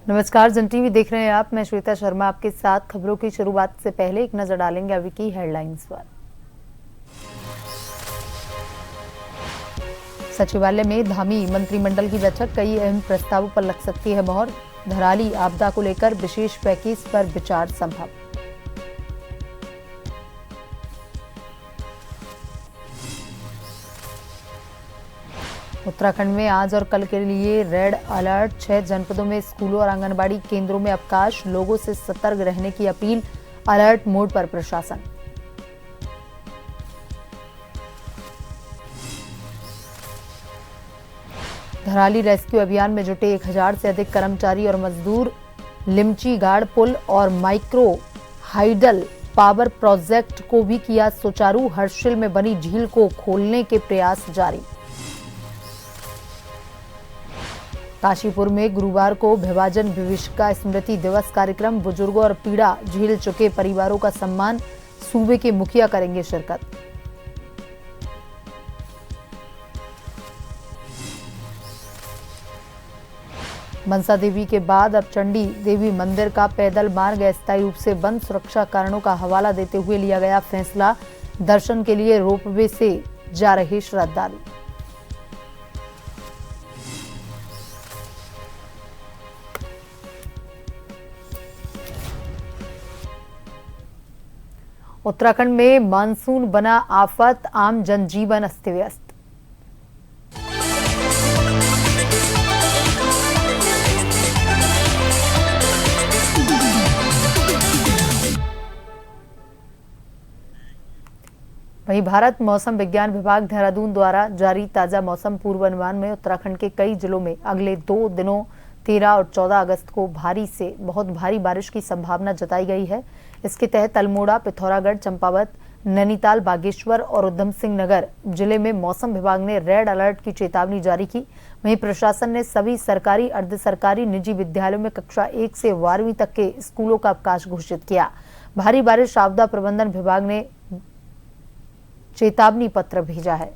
नमस्कार, जन टीवी देख रहे हैं आप। मैं श्वेता शर्मा आपके साथ। खबरों की शुरुआत से पहले एक नजर डालेंगे अभी की हेडलाइंस पर। सचिवालय में धामी मंत्रिमंडल की बैठक, कई अहम प्रस्तावों पर लग सकती है मोहर। धराली आपदा को लेकर विशेष पैकेज पर विचार संभव। उत्तराखंड में आज और कल के लिए रेड अलर्ट, 6 जनपदों में स्कूलों और आंगनबाड़ी केंद्रों में अवकाश, लोगों से सतर्क रहने की अपील। अलर्ट मोड पर प्रशासन। धराली रेस्क्यू अभियान में जुटे 1000 से अधिक कर्मचारी और मजदूर। लिमची गाड़ पुल और माइक्रो हाइडल पावर प्रोजेक्ट को भी किया सुचारू। हर्षिल में बनी झील को खोलने के प्रयास जारी। काशीपुर में गुरुवार को विभाजन विभीषिका स्मृति दिवस कार्यक्रम, बुजुर्गों और पीड़ा झेल चुके परिवारों का सम्मान। सूबे के मुखिया करेंगे शिरकत। मनसा देवी के बाद अब चंडी देवी मंदिर का पैदल मार्ग अस्थायी रूप से बंद, सुरक्षा कारणों का हवाला देते हुए लिया गया फैसला। दर्शन के लिए रोपवे से जा रहे श्रद्धालु। उत्तराखंड में मानसून बना आफत, आम जनजीवन अस्त व्यस्त। वहीं भारत मौसम विज्ञान विभाग देहरादून द्वारा जारी ताजा मौसम पूर्वानुमान में उत्तराखंड के कई जिलों में अगले 2 दिनों 13 और 14 अगस्त को भारी से बहुत भारी बारिश की संभावना जताई गई है। इसके तहत अल्मोड़ा, पिथौरागढ़, चंपावत, नैनीताल, बागेश्वर और उधम सिंह नगर जिले में मौसम विभाग ने रेड अलर्ट की चेतावनी जारी की। वहीं प्रशासन ने सभी सरकारी, अर्ध सरकारी, निजी विद्यालयों में कक्षा 1 से 12वीं तक के स्कूलों का अवकाश घोषित किया। भारी बारिश आपदा प्रबंधन विभाग ने चेतावनी पत्र भेजा है।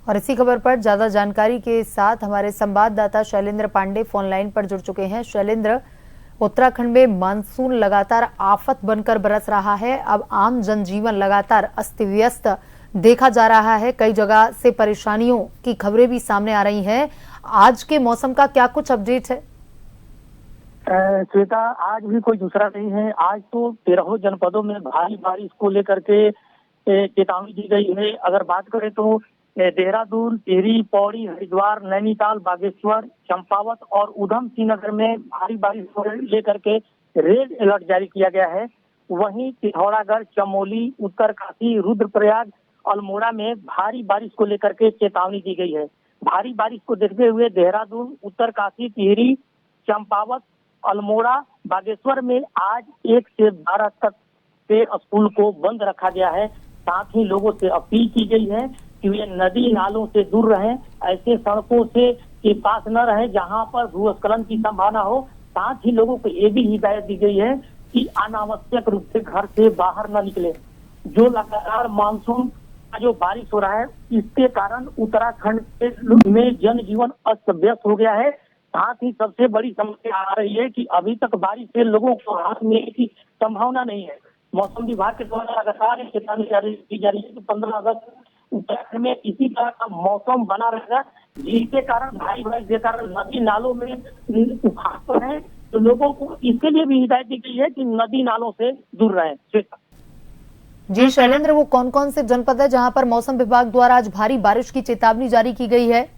और इसी खबर पर ज्यादा जानकारी के साथ हमारे संवाददाता शैलेंद्र पांडे फोन लाइन पर जुड़ चुके हैं। शैलेंद्र, उत्तराखंड में मानसून लगातार आफत बनकर बरस रहा है। अब आम जनजीवन लगातार अस्त व्यस्त देखा जा रहा है। कई जगह से परेशानियों की खबरें भी सामने आ रही हैं। आज के मौसम का क्या कुछ अपडेट है? श्वेता, आज भी कोई दूसरा नहीं है। आज तो 13 जनपदों में भारी बारिश को लेकर के चेतावनी दी गई है। अगर बात करें तो देहरादून, टिहरी, पौड़ी, हरिद्वार, नैनीताल, बागेश्वर, चंपावत और उधम सिंह नगर में भारी बारिश को लेकर के रेड अलर्ट जारी किया गया है। वहीं पिथौरागढ़, चमोली, उत्तरकाशी, रुद्रप्रयाग, अल्मोड़ा में भारी बारिश को लेकर के चेतावनी दी गई है। भारी बारिश को देखते हुए देहरादून, उत्तरकाशी, टिहरी, चंपावत, अल्मोड़ा, बागेश्वर में आज 1 से 12 तक के स्कूल को बंद रखा गया है। साथ ही लोगों से अपील की गई है कि वे नदी नालों से दूर रहें, ऐसे सड़कों से के पास न रहें जहां पर भूस्खलन की संभावना हो। साथ ही लोगों को ये भी हिदायत दी गई है कि अनावश्यक रूप से घर से बाहर न निकले। जो लगातार मानसून का जो बारिश हो रहा है, इसके कारण उत्तराखंड में जनजीवन अस्त व्यस्त हो गया है। साथ ही सबसे बड़ी समस्या आ रही है कि अभी तक बारिश से लोगों को राहत मिलने की संभावना नहीं है। मौसम विभाग के द्वारा लगातार चेतावनी जारी की जा रही है कि 15 अगस्त उत्तराखंड में इसी तरह का मौसम बना रहेगा, जिसके कारण भारी बारिश के कारण नदी नालों में उफान है। तो लोगों को इसके लिए भी हिदायत दी गई है कि नदी नालों से दूर रहें। जी शैलेंद्र, वो कौन कौन से जनपद है जहां पर मौसम विभाग द्वारा आज भारी बारिश की चेतावनी जारी की गई है?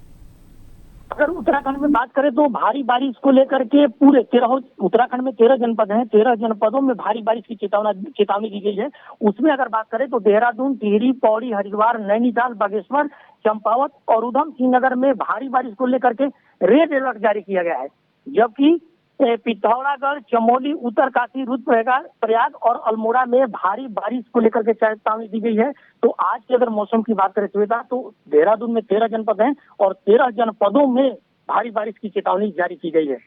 अगर उत्तराखंड में बात करें तो भारी बारिश को लेकर के पूरे 13 उत्तराखंड में 13 जनपद हैं। 13 जनपदों में भारी बारिश की चेतावनी दी गई है। उसमें अगर बात करें तो देहरादून, टिहरी, पौड़ी, हरिद्वार, नैनीताल, बागेश्वर, चंपावत और उधम सिंह नगर में भारी बारिश को लेकर के रेड अलर्ट जारी किया गया है। जबकि पिथौरागढ़, चमोली, उत्तरकाशी, रुद्रप्रयाग और अल्मोड़ा में भारी बारिश को लेकर के चेतावनी दी गई है। तो आज की अगर मौसम की बात करें श्वेता, तो देहरादून में 13 जनपद हैं और 13 जनपदों में भारी बारिश की चेतावनी जारी की गई है।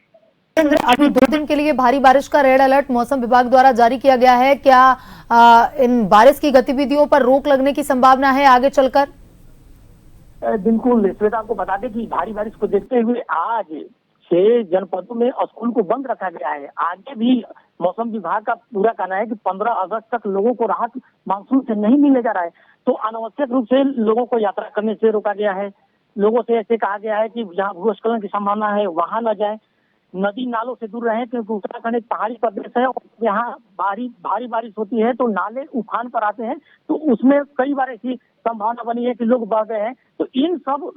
अभी 2 दिन के लिए भारी बारिश का रेड अलर्ट मौसम विभाग द्वारा जारी किया गया है। क्या इन बारिश की गतिविधियों पर रोक लगने की संभावना है आगे चलकर? बिल्कुल श्वेता, आपको बता दें कि भारी बारिश को देखते हुए आज 6 जनपदों में स्कूल को बंद रखा गया है। आगे भी मौसम विभाग का पूरा कहना है कि 15 अगस्त तक लोगों को राहत मानसून से नहीं मिलने जा रहा है। तो अनावश्यक रूप से लोगों को यात्रा करने से रोका गया है। लोगों से ऐसे कहा गया है कि जहां भूस्खलन की संभावना है वहां न जाए, नदी नालों से दूर रहें, क्योंकि उत्तराखंड एक पहाड़ी प्रदेश है और यहाँ भारी बारिश होती है तो नाले उफान पर आते हैं। तो उसमें कई बार ऐसी संभावना बनी है कि लोग बह गए हैं। तो इन सब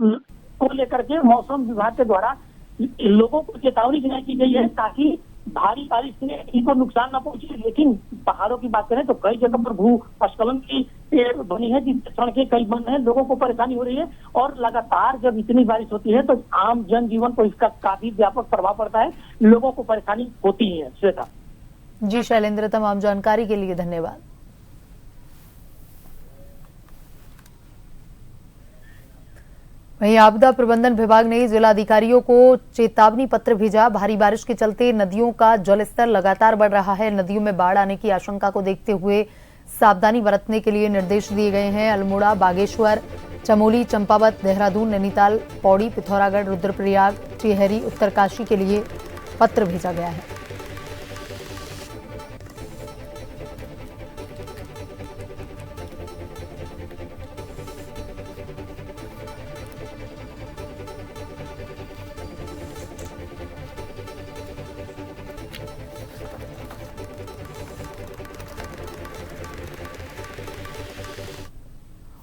को लेकर के मौसम विभाग के द्वारा लोगों को चेतावनी जारी की गई है ताकि भारी बारिश से इनको नुकसान न पहुंचे। लेकिन पहाड़ों की बात करें तो कई जगह पर भूस्खलन की बनी है, जिससे सड़कें कई बंद हैं, लोगों को परेशानी हो रही है। और लगातार जब इतनी बारिश होती है तो आम जनजीवन को इसका काफी व्यापक प्रभाव पड़ता है, लोगों को परेशानी होती है। श्वेता जी शैलेंद्र, तमाम जानकारी के लिए धन्यवाद। वहीं आपदा प्रबंधन विभाग ने जिलाधिकारियों को चेतावनी पत्र भेजा। भारी बारिश के चलते नदियों का जलस्तर लगातार बढ़ रहा है। नदियों में बाढ़ आने की आशंका को देखते हुए सावधानी बरतने के लिए निर्देश दिए गए हैं। अल्मोड़ा, बागेश्वर, चमोली, चंपावत, देहरादून, नैनीताल, पौड़ी, पिथौरागढ़, रुद्रप्रयाग, टिहरी, उत्तरकाशी के लिए पत्र भेजा गया है।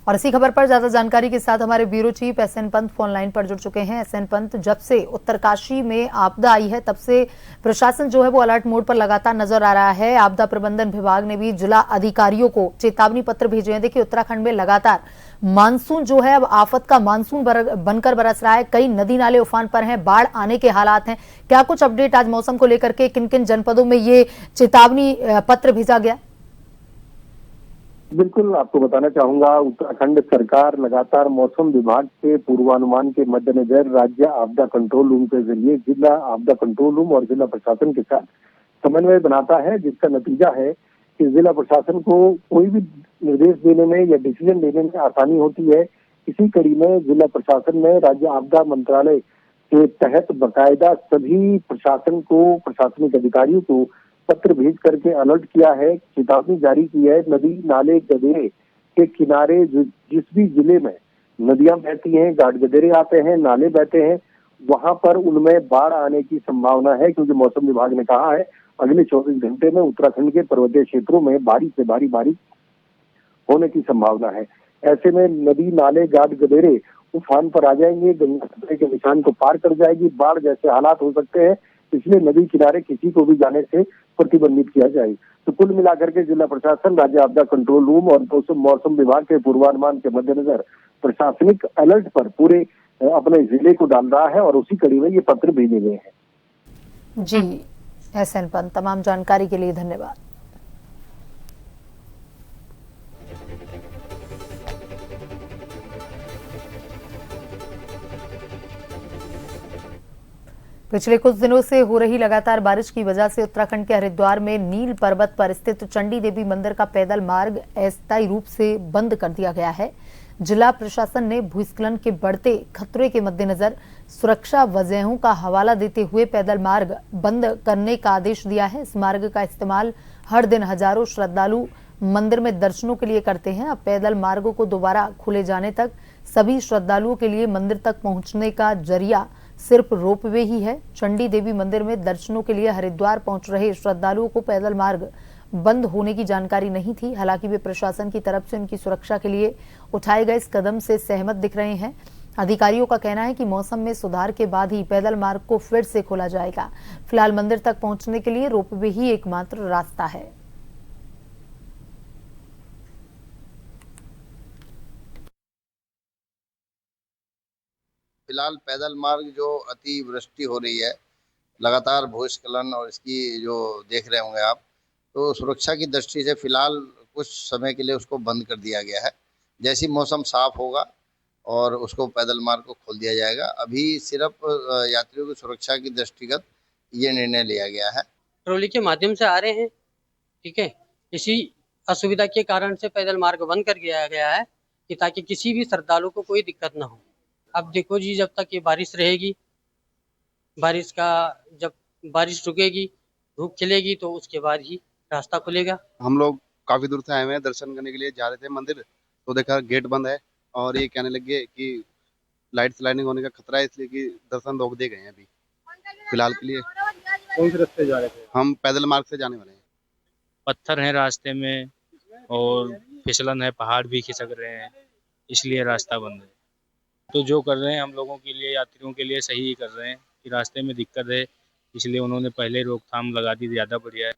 और इसी खबर पर ज्यादा जानकारी के साथ हमारे bureau chief SN Pant phone line पर जुड़ चुके हैं। एसएन पंत, जब से उत्तरकाशी में आपदा आई है तब से प्रशासन जो है वो अलर्ट मोड पर लगातार नजर आ रहा है। आपदा प्रबंधन विभाग ने भी जिला अधिकारियों को चेतावनी पत्र भेजे हैं। देखिए, उत्तराखंड में लगातार मानसून जो है अब आफत का मानसून बनकर बरस रहा है। कई नदी नाले उफान पर हैं, बाढ़ आने के हालात हैं। क्या कुछ अपडेट आज मौसम को लेकर के, किन किन जनपदों में ये चेतावनी पत्र भेजा गया? बिल्कुल, आपको बताना चाहूंगा, उत्तराखंड सरकार लगातार मौसम विभाग के पूर्वानुमान के मद्देनजर राज्य आपदा कंट्रोल रूम के जरिए जिला आपदा कंट्रोल रूम और जिला प्रशासन के साथ समन्वय बनाता है, जिसका नतीजा है कि जिला प्रशासन को कोई भी निर्देश देने में या डिसीजन लेने में आसानी होती है। इसी कड़ी में जिला प्रशासन ने राज्य आपदा मंत्रालय के तहत बाकायदा सभी प्रशासन को, प्रशासनिक अधिकारियों को पत्र भेज करके अलर्ट किया है, चेतावनी जारी की है। नदी नाले गदेरे के किनारे जिस भी जिले में नदियां बहती हैं, घाट गदेरे आते हैं, नाले बहते हैं, वहां पर उनमें बाढ़ आने की संभावना है, क्योंकि मौसम विभाग ने कहा है अगले 24 घंटे में उत्तराखंड के पर्वतीय क्षेत्रों में भारी से भारी बारिश होने की संभावना है। ऐसे में नदी नाले घाट गदेरे उफान पर आ जाएंगे, गंगा खतरे के निशान को पार कर जाएगी, बाढ़ जैसे हालात हो सकते हैं। इसलिए नदी किनारे किसी को भी जाने से प्रतिबंधित किया जाए। तो कुल मिलाकर के जिला प्रशासन, राज्य आपदा कंट्रोल रूम और मौसम विभाग के पूर्वानुमान के मद्देनजर प्रशासनिक अलर्ट पर पूरे अपने जिले को डाल रहा है और उसी कड़ी में ये पत्र भेजे गए हैं। जी एसएन पंत, तमाम जानकारी के लिए धन्यवाद। पिछले कुछ दिनों से हो रही लगातार बारिश की वजह से उत्तराखंड के हरिद्वार में नील पर्वत पर स्थित चंडी देवी मंदिर का पैदल मार्ग अस्थायी रूप से बंद कर दिया गया है। जिला प्रशासन ने भूस्खलन के बढ़ते खतरे के मद्देनजर सुरक्षा वजहों का हवाला देते हुए पैदल मार्ग बंद करने का आदेश दिया है। इस मार्ग का इस्तेमाल हर दिन हजारों श्रद्धालु मंदिर में दर्शनों के लिए करते हैं। अब पैदल मार्गों को दोबारा खोले जाने तक सभी श्रद्धालुओं के लिए मंदिर तक पहुंचने का जरिया सिर्फ रोपवे ही है। चंडी देवी मंदिर में दर्शनों के लिए हरिद्वार पहुंच रहे श्रद्धालुओं को पैदल मार्ग बंद होने की जानकारी नहीं थी। हालांकि वे प्रशासन की तरफ से उनकी सुरक्षा के लिए उठाए गए इस कदम से सहमत दिख रहे हैं। अधिकारियों का कहना है कि मौसम में सुधार के बाद ही पैदल मार्ग को फिर से खोला जाएगा। फिलहाल मंदिर तक पहुंचने के लिए रोपवे ही एकमात्र रास्ता है। फिलहाल पैदल मार्ग जो अतिवृष्टि हो रही है, लगातार भूस्खलन और इसकी जो देख रहे होंगे आप, तो सुरक्षा की दृष्टि से फिलहाल कुछ समय के लिए उसको बंद कर दिया गया है। जैसे ही मौसम साफ होगा और उसको पैदल मार्ग को खोल दिया जाएगा। अभी सिर्फ यात्रियों की सुरक्षा की दृष्टिगत ये निर्णय लिया गया है। ट्रॉली के माध्यम से आ रहे हैं, ठीक है। इसी असुविधा के कारण से पैदल मार्ग बंद कर दिया गया है कि ताकि किसी भी श्रद्धालु को कोई दिक्कत ना हो। अब देखो जी, जब तक ये बारिश रहेगी, जब बारिश रुकेगी, धूप खिलेगी, तो उसके बाद ही रास्ता खुलेगा। हम लोग काफी दूर से आए हुए हैं, दर्शन करने के लिए जा रहे थे मंदिर, तो देखा गेट बंद है और ये कहने लगे कि लाइट स्लाइडिंग होने का खतरा है, इसलिए कि दर्शन रोक दिए गए हैं अभी फिलहाल के लिए। कौन से रास्ते जा रहे थे? हम पैदल मार्ग से जाने वाले हैं। पत्थर हैं रास्ते में और फिसलन है, पहाड़ भी खिसक रहे हैं, इसलिए रास्ता बंद है। तो जो कर रहे हैं हम लोगों के लिए, यात्रियों के लिए सही ही कर रहे हैं कि रास्ते में दिक्कत है, इसलिए उन्होंने पहले रोकथाम लगा दी, ज़्यादा बढ़िया है।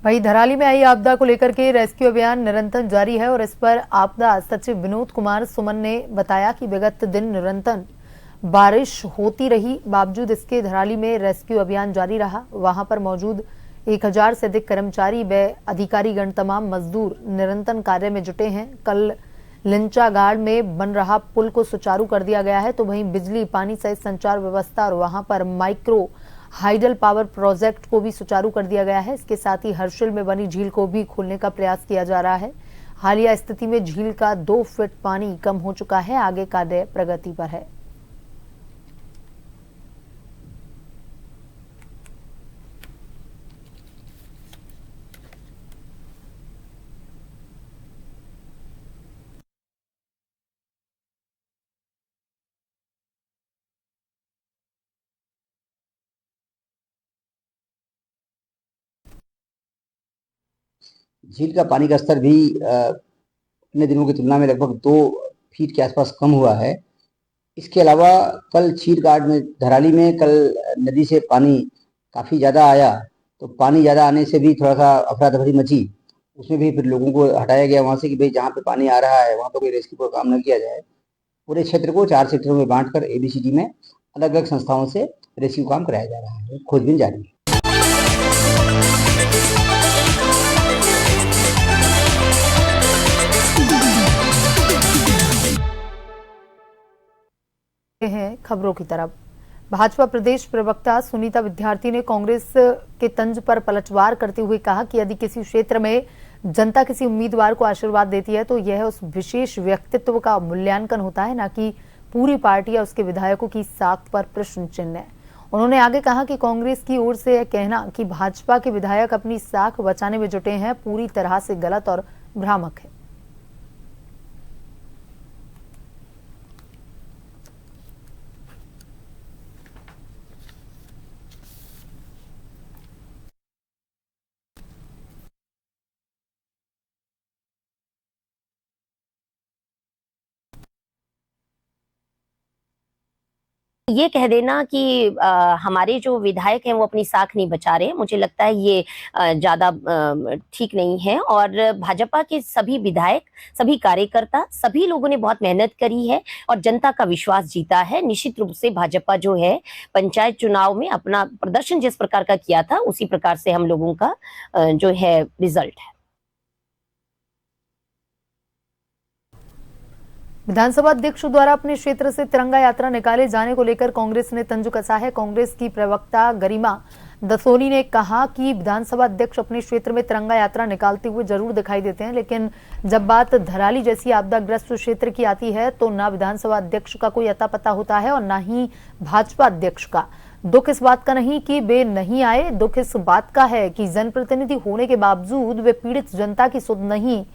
वहीं धराली में आई आपदा को लेकर के रेस्क्यू अभियान निरंतर जारी है और इस पर आपदा सचिव विनोद कुमार सुमन ने बताया कि विगत दिन निरंतर बारिश होती रही, बावजूद इसके धराली में रेस्क्यू अभियान जारी रहा। वहां पर मौजूद 1000 से अधिक कर्मचारी व अधिकारीगण, तमाम मजदूर निरंतर कार्य में जुटे हैं। कल लिंचागाड़ में बन रहा पुल को सुचारू कर दिया गया है, तो वहीं बिजली, पानी सहित संचार व्यवस्था और वहां पर माइक्रो हाइडल पावर प्रोजेक्ट को भी सुचारू कर दिया गया है। इसके साथ ही हर्षिल में बनी झील को भी खोलने का प्रयास किया जा रहा है। हालिया स्थिति में झील का 2 फीट पानी कम हो चुका है, आगे कार्य प्रगति पर है। झील का पानी का स्तर भी पिछले दिनों की तुलना में लगभग 2 फीट के आसपास कम हुआ है। इसके अलावा कल चीरघाट में, धराली में कल नदी से पानी काफ़ी ज़्यादा आया, तो पानी ज़्यादा आने से भी थोड़ा सा अफरा तफरी मची। उसमें भी फिर लोगों को हटाया गया वहाँ से कि भाई जहाँ पे पानी आ रहा है वहाँ पर कोई रेस्क्यू का काम न किया जाए। पूरे क्षेत्र को 4 सेक्टरों में बांटकर ABCD में अलग अलग संस्थाओं से रेस्क्यू काम कराया जा रहा है। खोजबीन जारी है। हैं खबरों की तरफ। भाजपा प्रदेश प्रवक्ता सुनीता विद्यार्थी ने कांग्रेस के तंज पर पलटवार करते हुए कहा कि यदि किसी क्षेत्र में जनता किसी उम्मीदवार को आशीर्वाद देती है तो यह उस विशेष व्यक्तित्व का मूल्यांकन होता है, न कि पूरी पार्टी या उसके विधायकों की साख पर प्रश्न चिन्ह है। उन्होंने आगे कहा कि कांग्रेस की ओर से यह कहना कि भाजपा के विधायक अपनी साख बचाने में जुटे हैं, पूरी तरह से गलत और भ्रामक है। ये कह देना कि हमारे जो विधायक हैं वो अपनी साख नहीं बचा रहे, मुझे लगता है ये ज्यादा ठीक नहीं है। और भाजपा के सभी विधायक, सभी कार्यकर्ता, सभी लोगों ने बहुत मेहनत करी है और जनता का विश्वास जीता है। निश्चित रूप से भाजपा जो है पंचायत चुनाव में अपना प्रदर्शन जिस प्रकार का किया था उसी प्रकार से हम लोगों का जो है रिजल्ट है। विधानसभा अध्यक्ष द्वारा अपने क्षेत्र से तिरंगा यात्रा निकाले जाने को लेकर कांग्रेस ने तंज कसा है। कांग्रेस की प्रवक्ता गरिमा दसोनी ने कहा कि विधानसभा अध्यक्ष अपने क्षेत्र में तिरंगा यात्रा निकालते हुए जरूर दिखाई देते हैं, लेकिन जब बात धराली जैसी आपदाग्रस्त क्षेत्र की आती है तो ना विधानसभा अध्यक्ष का कोई अता पता होता है और ना ही भाजपा अध्यक्ष का। दुख इस बात का नहीं कि वे नहीं आए, दुख इस बात का है कि जनप्रतिनिधि होने के बावजूद वे पीड़ित जनता की सुध नहीं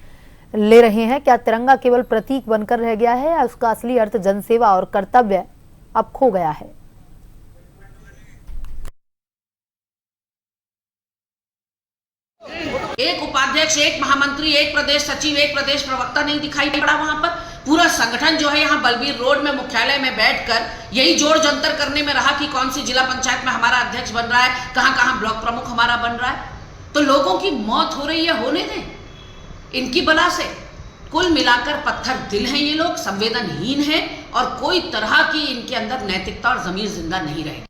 ले रहे हैं। क्या तिरंगा केवल प्रतीक बनकर रह गया है या उसका असली अर्थ जनसेवा और कर्तव्य अब खो गया है? एक उपाध्यक्ष, एक महामंत्री, एक प्रदेश सचिव, एक प्रदेश प्रवक्ता नहीं दिखाई पड़ा। वहां पर पूरा संगठन जो है यहाँ बलबीर रोड में मुख्यालय में बैठकर यही जोड़ जंतर करने में रहा कि कौन सी जिला पंचायत में हमारा अध्यक्ष बन रहा है, कहां कहां ब्लॉक प्रमुख हमारा बन रहा है। तो लोगों की मौत हो रही है, होने दें, इनकी बला से कुल मिलाकर पत्थर दिल हैं ये लोग, संवेदनहीन हैं और कोई तरह की इनके अंदर नैतिकता और जमीर जिंदा नहीं रहेगी।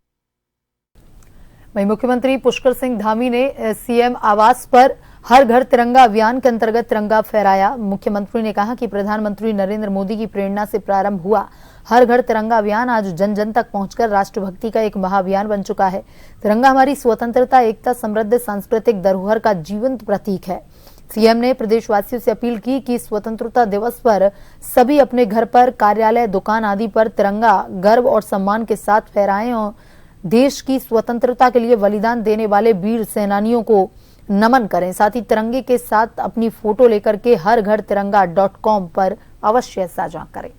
वहीं मुख्यमंत्री पुष्कर सिंह धामी ने सीएम आवास पर हर घर तिरंगा अभियान के अंतर्गत तिरंगा फहराया। मुख्यमंत्री ने कहा कि प्रधानमंत्री नरेंद्र मोदी की प्रेरणा से प्रारंभ हुआ हर घर तिरंगा अभियान आज जन जन तक पहुंचकर राष्ट्रभक्ति का एक महाअभियान बन चुका है। तिरंगा हमारी स्वतंत्रता, एकता, समृद्ध सांस्कृतिक धरोहर का जीवंत प्रतीक है। सीएम ने प्रदेशवासियों से अपील की कि स्वतंत्रता दिवस पर सभी अपने घर पर, कार्यालय, दुकान आदि पर तिरंगा गर्व और सम्मान के साथ फहराएं और देश की स्वतंत्रता के लिए बलिदान देने वाले वीर सेनानियों को नमन करें। साथ ही तिरंगे के साथ अपनी फोटो लेकर के हरघरतिरंगा.com पर अवश्य साझा करें।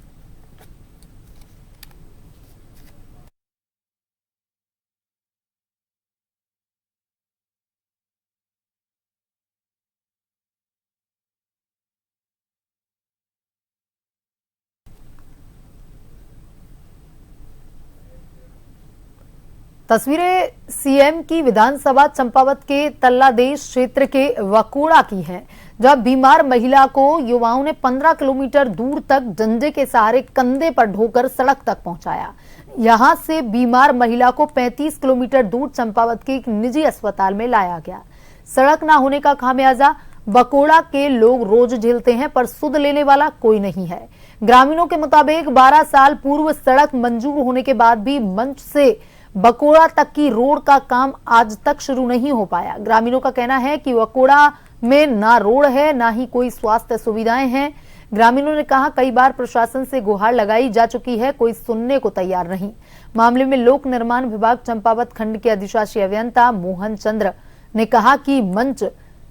तस्वीरें सीएम की विधानसभा चंपावत के तल्लादेश क्षेत्र के वकोड़ा की हैं, जहां बीमार महिला को युवाओं ने 15 किलोमीटर दूर तक डंडे के सहारे कंधे पर ढोकर सड़क तक पहुंचाया। यहां से बीमार महिला को 35 किलोमीटर दूर चंपावत के एक निजी अस्पताल में लाया गया। सड़क न होने का खामियाजा वकोड़ा के लोग रोज झेलते हैं, पर सुध लेने वाला कोई नहीं है। ग्रामीणों के मुताबिक 12 साल पूर्व सड़क मंजूर होने के बाद भी मंच से बकोड़ा तक की रोड का काम आज तक शुरू नहीं हो पाया। ग्रामीणों का कहना है कि बकोड़ा में ना रोड है, ना ही कोई स्वास्थ्य सुविधाएं हैं। ग्रामीणों ने कहा कई बार प्रशासन से गुहार लगाई जा चुकी है, कोई सुनने को तैयार नहीं। मामले में लोक निर्माण विभाग चंपावत खंड के अधिशासी अभियंता मोहन चंद्र ने कहा कि मंच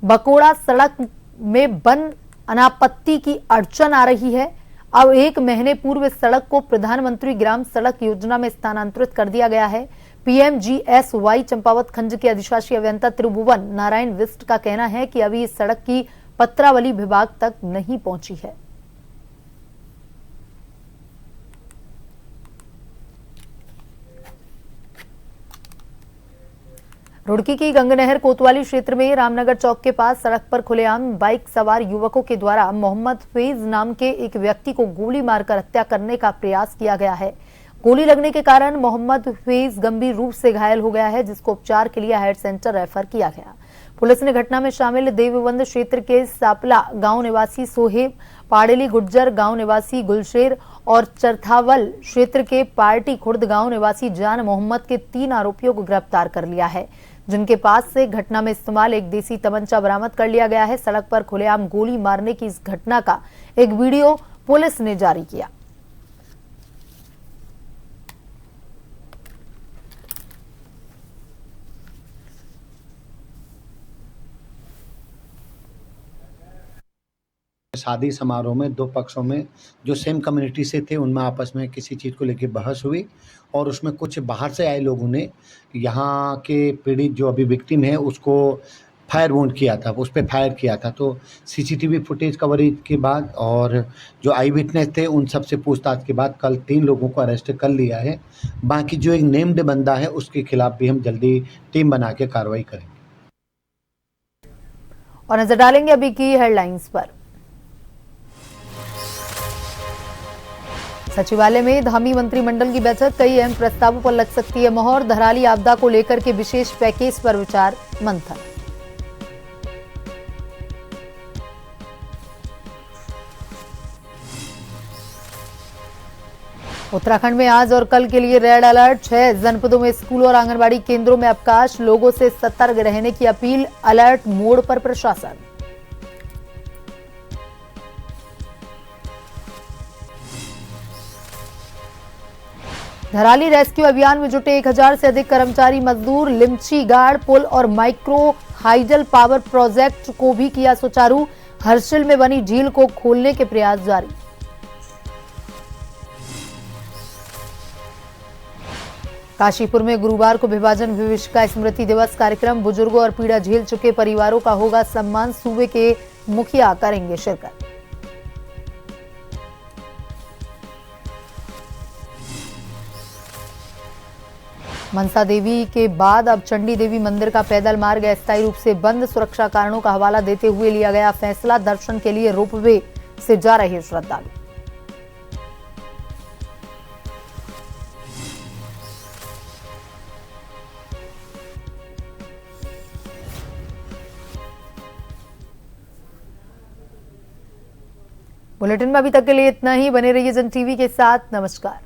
बकोड़ा सड़क में बन अनापत्ति की अड़चन आ रही है। अब 1 महीने पूर्व सड़क को प्रधानमंत्री ग्राम सड़क योजना में स्थानांतरित कर दिया गया है। PMGSY चंपावत खंड के अधिशासी अभियंता त्रिभुवन नारायण विष्ट का कहना है कि अभी इस सड़क की पत्रावली विभाग तक नहीं पहुंची है। रुड़की की गंगनहर कोतवाली क्षेत्र में रामनगर चौक के पास सड़क पर खुलेआम बाइक सवार युवकों के द्वारा मोहम्मद फैज नाम के एक व्यक्ति को गोली मारकर हत्या करने का प्रयास किया गया है। गोली लगने के कारण मोहम्मद फैज गंभीर रूप से घायल हो गया है, जिसको उपचार के लिए हायर सेंटर रेफर किया गया। पुलिस ने घटना में शामिल देवबंद क्षेत्र के सापला गांव निवासी सोहेब, पाड़ेली गुज्जर गांव निवासी गुलशेर और चरथावल क्षेत्र के पार्टी खुर्द गांव निवासी जान मोहम्मद के 3 आरोपियों को गिरफ्तार कर लिया है, जिनके पास से घटना में इस्तेमाल एक देसी तमंचा बरामद कर लिया गया है। सड़क पर खुलेआम गोली मारने की इस घटना का एक वीडियो पुलिस ने जारी किया। शादी समारोह में 2 पक्षों में जो सेम कम्युनिटी से थे, उनमें आपस में किसी चीज़ को लेकर बहस हुई और उसमें कुछ बाहर से आए लोगों ने यहाँ के पीड़ित जो अभी विक्टिम है उसको फायर वुंड किया था, उस पर फायर किया था। तो CCTV फुटेज कवरेज के बाद और जो आई विटनेस थे उन सब से पूछताछ के बाद कल 3 लोगों को अरेस्ट कर लिया है। बाकी जो एक नेम्ड बंदा है उसके खिलाफ भी हम जल्दी टीम बना के कार्रवाई करेंगे। और नजर डालेंगे अभी की हेडलाइंस पर। सचिवालय में धामी मंत्रिमंडल की बैठक, कई अहम प्रस्तावों पर लग सकती है मोहर। धराली आपदा को लेकर के विशेष पैकेज पर विचार मंथन। उत्तराखंड में आज और कल के लिए रेड अलर्ट। 6 जनपदों में स्कूलों और आंगनबाड़ी केंद्रों में अवकाश, लोगों से सतर्क रहने की अपील। अलर्ट मोड पर प्रशासन। धराली रेस्क्यू अभियान में जुटे 1000 से अधिक कर्मचारी मजदूर। लिमची गार्ड पुल और माइक्रो हाइडल पावर प्रोजेक्ट को भी किया सुचारू। हर्षिल में बनी झील को खोलने के प्रयास जारी। काशीपुर में गुरुवार को विभाजन विभीषिका स्मृति दिवस कार्यक्रम। बुजुर्गों और पीड़ा झेल चुके परिवारों का होगा सम्मान। सूबे के मुखिया करेंगे शिरकत। मनसा देवी के बाद अब चंडी देवी मंदिर का पैदल मार्ग अस्थायी रूप से बंद। सुरक्षा कारणों का हवाला देते हुए लिया गया फैसला। दर्शन के लिए रोपवे से जा रहे श्रद्धालु। बुलेटिन में अभी तक के लिए इतना ही। बने रहिए जन टीवी के साथ। नमस्कार।